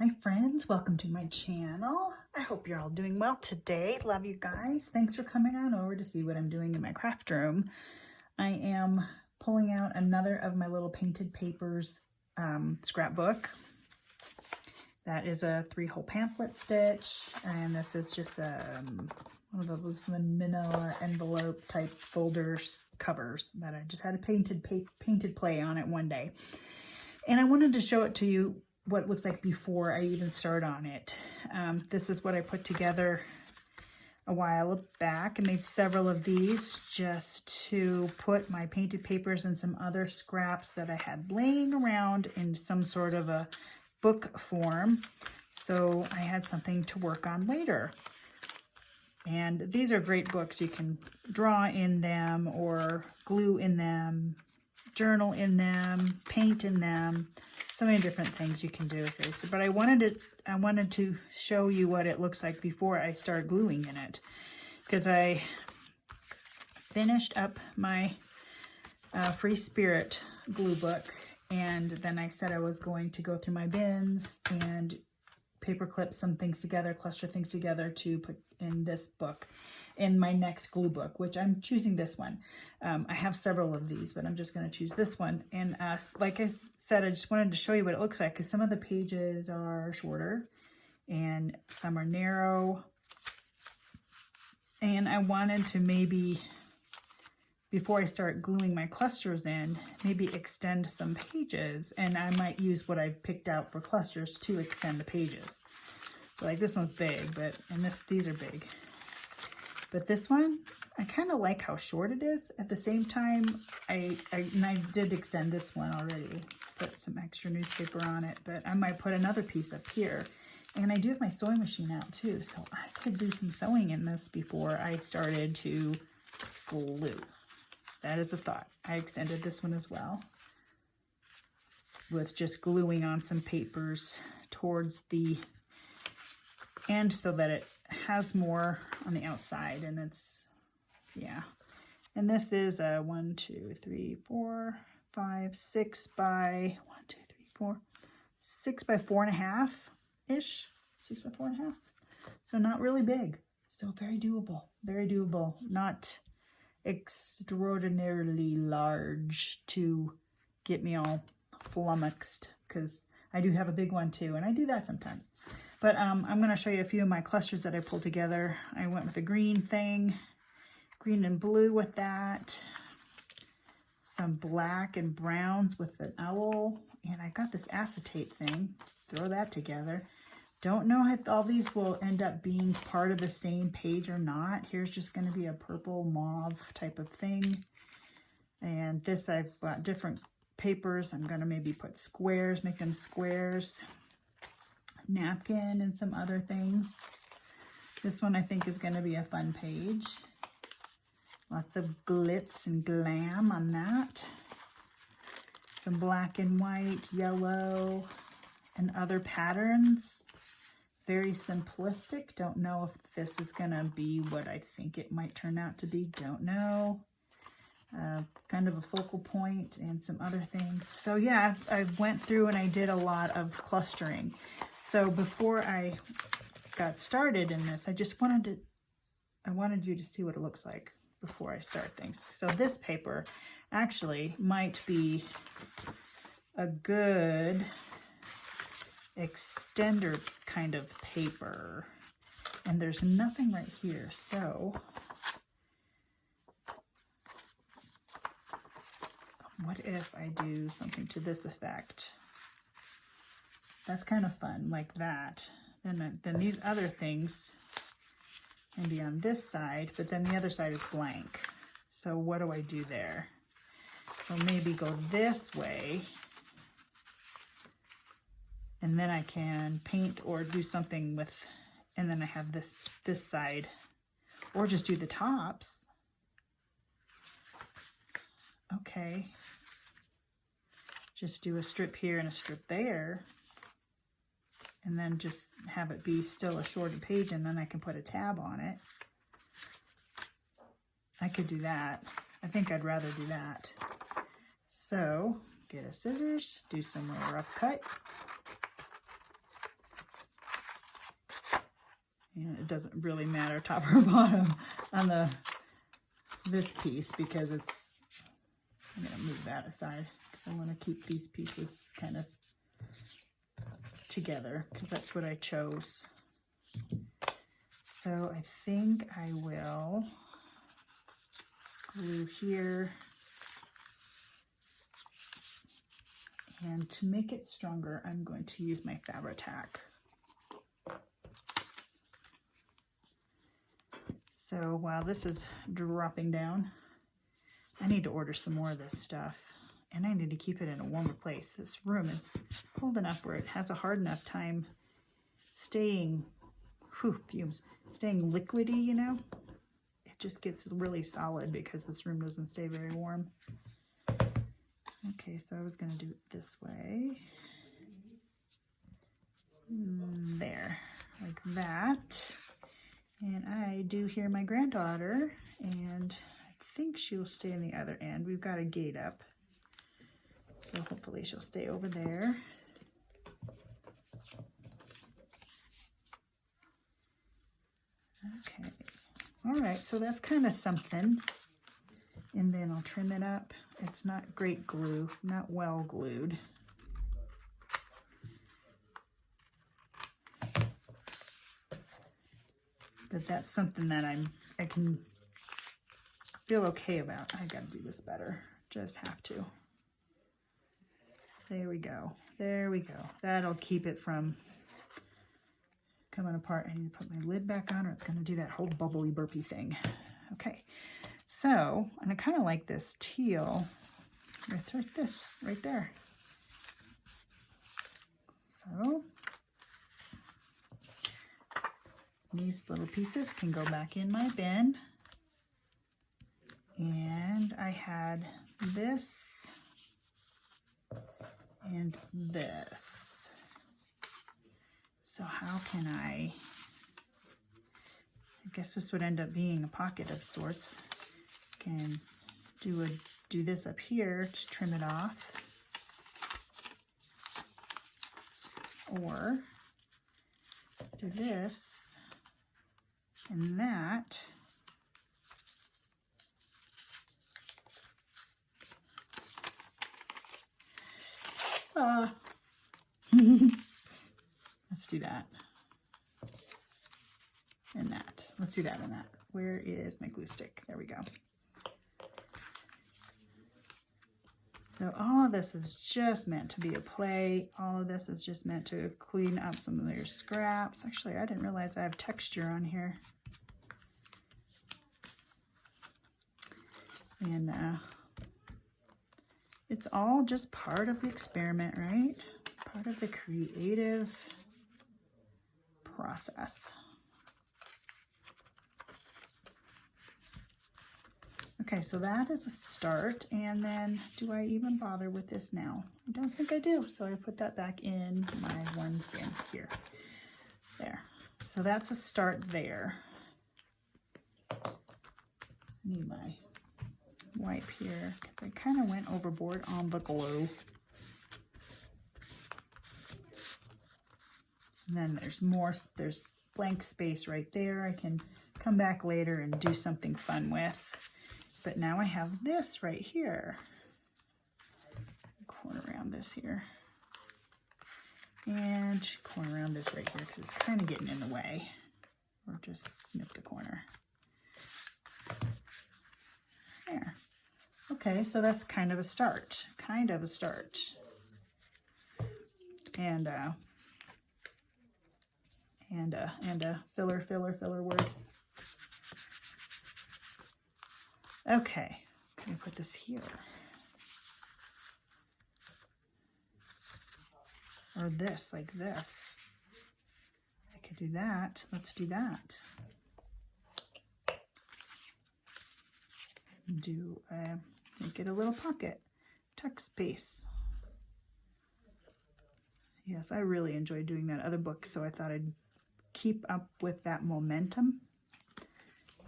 Hi friends, welcome to my channel. I hope you're all doing well today. Love you guys. Thanks for coming on over to see what I'm doing in my craft room. I am pulling out another of my little painted papers scrapbook. That is a 3-hole pamphlet stitch, and this is just one of those manila envelope type folders covers that I just had a painted play on it one day. And I wanted to show it to you what it looks like before I even start on it. This is what I put together a while back. I made several of these just to put my painted papers and some other scraps that I had laying around in some sort of a book form, so I had something to work on later. And these are great books. You can draw in them or glue in them, journal in them, paint in them. So many different things you can do with this. But I wanted to show you what it looks like before I start gluing in it, because I finished up my Free Spirit glue book, and then I said I was going to go through my bins and paper clip some things together, cluster things together to put in this book, in my next glue book, which I'm choosing this one. I have several of these, but I'm just going to choose this one. And like I said, I just wanted to show you what it looks like, because some of the pages are shorter and some are narrow. And I wanted to maybe, before I start gluing my clusters in, maybe extend some pages, and I might use what I picked out for clusters to extend the pages. So like this one's big, and these are big. But this one, I kind of like how short it is. At the same time, I did extend this one already, put some extra newspaper on it, but I might put another piece up here. And I do have my sewing machine out too, so I could do some sewing in this before I started to glue. That is a thought. I extended this one as well with just gluing on some papers towards the end so that it has more on the outside, and it's, yeah. And this is a 1, 2, 3, 4, 5, 6 by 1, 2, 3, 4, 6 by 4.5 ish, 6 by 4.5. So not really big, still very doable, very doable. Not extraordinarily large to get me all flummoxed, because I do have a big one too, and I do that sometimes. But I'm going to show you a few of my clusters that I pulled together. I went with a green thing, green and blue with that, some black and browns with an owl, and I got this acetate thing. Throw that together. Don't know if all these will end up being part of the same page or not. Here's just going to be a purple mauve type of thing. And this, I've got different papers. I'm going to maybe put squares, make them squares, napkin, and some other things. This one I think is going to be a fun page. Lots of glitz and glam on that. Some black and white, yellow, and other patterns. Very simplistic. Don't know if this is going to be what I think it might turn out to be. Don't know. Kind of a focal point and some other things. So yeah, I went through and I did a lot of clustering. So before I got started in this, I wanted you to see what it looks like before I start things. So this paper actually might be a good extender kind of paper, and there's nothing right here. So what if I do something to this effect? That's kind of fun, like that. Then these other things can be on this side, but then the other side is blank. So what do I do there? So maybe go this way, and then I can paint or do something with, and then I have this side, or just do the tops. Okay. Just do a strip here and a strip there, and then just have it be still a shortened page, and then I can put a tab on it. I could do that. I think I'd rather do that. So get a scissors, do some more rough cut. And it doesn't really matter top or bottom on this piece because it's, I'm going to move that aside because I want to keep these pieces kind of together because that's what I chose. So I think I will glue here. And to make it stronger, I'm going to use my Fabri-Tac. So while this is dropping down, I need to order some more of this stuff. And I need to keep it in a warmer place. This room is cold enough where it has a hard enough time staying, fumes, staying liquidy, you know? It just gets really solid because this room doesn't stay very warm. Okay, so I was going to do it this way. There, like that. And I do hear my granddaughter, and I think she'll stay in the other end. We've got a gate up, so hopefully she'll stay over there. Okay, all right, so that's kind of something. And then I'll trim it up. It's not great glue, not well glued. But that's something that I can feel okay about. I gotta do this better, just have to. There we go, there we go. That'll keep it from coming apart. I need to put my lid back on or it's gonna do that whole bubbly burpy thing. Okay. So, and I kind of like this teal, right this, right there. So, these little pieces can go back in my bin. And I had this and this. So how can I guess this would end up being a pocket of sorts. Can do this up here to trim it off, or do this and that. Let's do that and that. Let's do that and that. Where is my glue stick? There we go. So all of this is just meant to be a play. All of this is just meant to clean up some of your scraps. Actually, I didn't realize I have texture on here. And it's all just part of the experiment, right? Part of the creative process. Okay, so that is a start, and then do I even bother with this now? I don't think I do, so I put that back in my one bin here. There, so that's a start there. I need my wipe here, because I kind of went overboard on the glue. And then there's blank space right there. I can come back later and do something fun with. But now I have this right here. Corner around this here. And corner around this right here because it's kind of getting in the way. Or just snip the corner. There. Okay, so that's kind of a start. Kind of a start. And a filler word. Okay, can we put this here? Or this, like this. I could do that. Let's do that. Make it a little pocket. Tuck space. Yes, I really enjoyed doing that other book, so I thought I'd keep up with that momentum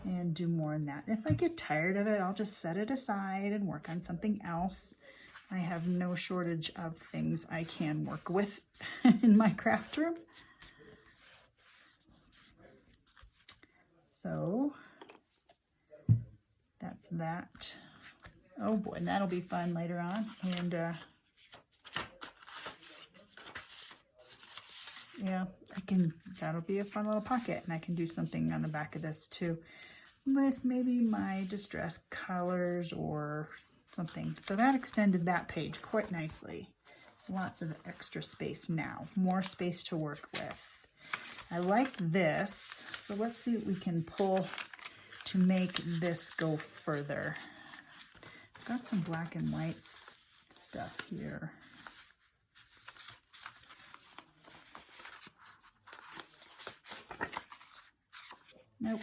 and do more in that. If I get tired of it, I'll just set it aside and work on something else. I have no shortage of things I can work with in my craft room. So that's that. Oh boy, and that'll be fun later on. And yeah, that'll be a fun little pocket, and I can do something on the back of this too with maybe my distress colors or something. So that extended that page quite nicely. Lots of extra space now, more space to work with. I like this, so let's see what we can pull to make this go further. I've got some black and white stuff here. Nope.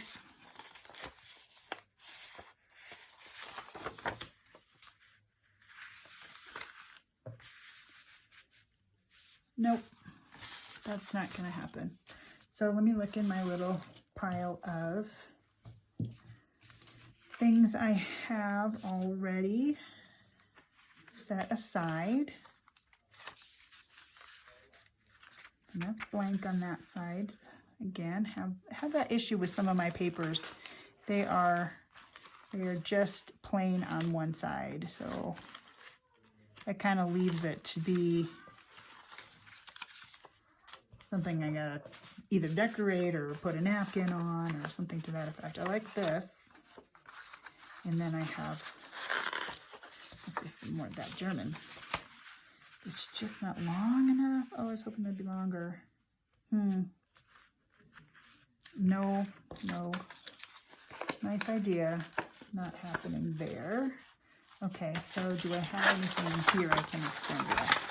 Nope, that's not going to happen. So let me look in my little pile of things I have already set aside. And that's blank on that side. Again, have that issue with some of my papers. They are just plain on one side, so it kind of leaves it to be something I gotta either decorate or put a napkin on or something to that effect. I like this. And then I have, let's see, some more of that German. It's just not long enough. Oh, I was hoping that'd be longer. No. Nice idea. Not happening there. Okay, so do I have anything here I can extend with?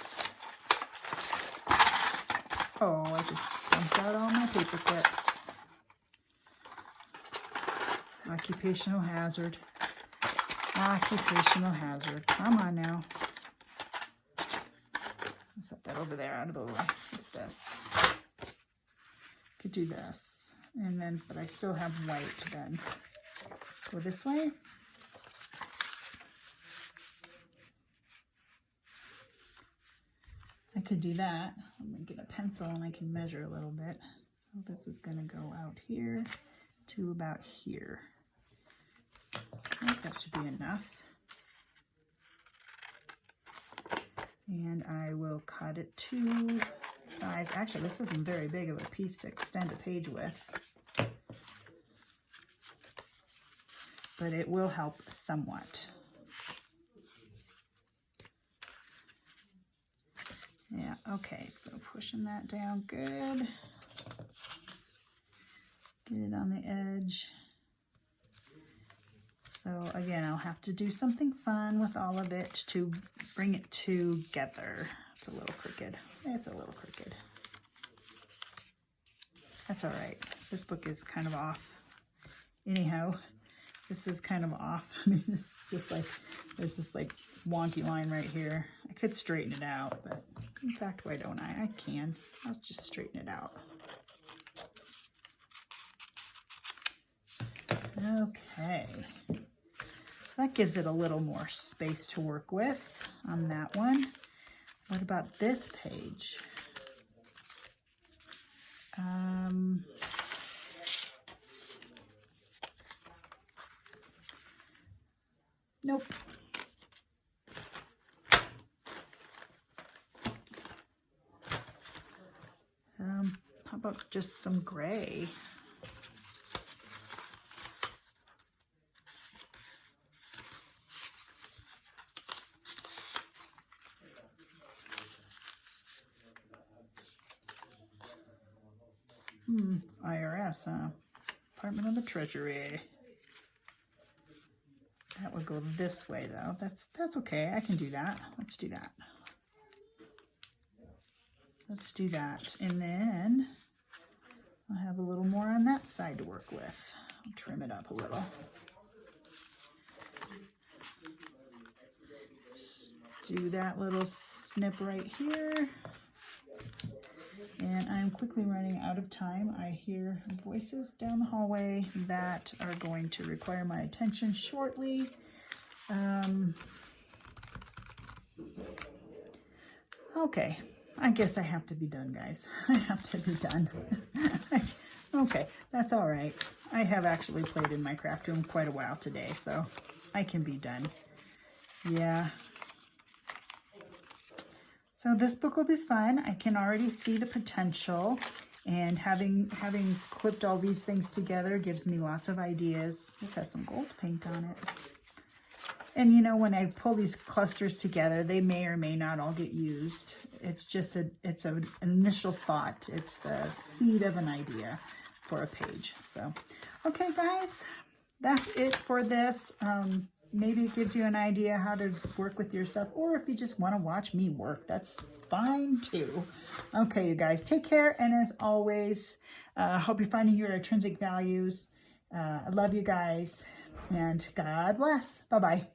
Oh, I just dumped out all my paper clips. Occupational hazard. Occupational hazard. Come on now. Let's set that over there out of the way. What's this? Could do this. And then, but I still have white then. Go this way. I could do that. I'm going to get a pencil and I can measure a little bit. So this is going to go out here to about here. I think that should be enough. And I will cut it to size. Actually, this isn't very big of a piece to extend a page with, but it will help somewhat. Yeah, okay, so pushing that down good. Get it on the edge. So again, I'll have to do something fun with all of it to bring it together. It's a little crooked. It's a little crooked. That's all right. This book is kind of off. Anyhow, this is kind of off. I mean, it's just like, there's this like wonky line right here. I could straighten it out, but in fact, why don't I? I can. I'll just straighten it out. Okay. So that gives it a little more space to work with on that one. What about this page? Nope. How about just some gray? IRS, Department of the Treasury. That would go this way though. That's okay. I can do that. Let's do that. Let's do that. And then I'll have a little more on that side to work with. I'll trim it up a little. Let's do that little snip right here. And I'm quickly running out of time. I hear voices down the hallway that are going to require my attention shortly. Okay, I guess I have to be done, guys. I have to be done. Okay, that's all right. I have actually played in my craft room quite a while today, so I can be done. Yeah. So this book will be fun. I can already see the potential, and having clipped all these things together gives me lots of ideas. This has some gold paint on it. And you know, when I pull these clusters together, they may or may not all get used. It's just an initial thought. It's the seed of an idea for a page. So, okay guys, that's it for this. Maybe it gives you an idea how to work with your stuff, or if you just want to watch me work, that's fine too. Okay, you guys, take care, and as always, hope you're finding your intrinsic values. I love you guys, and God bless. Bye-bye.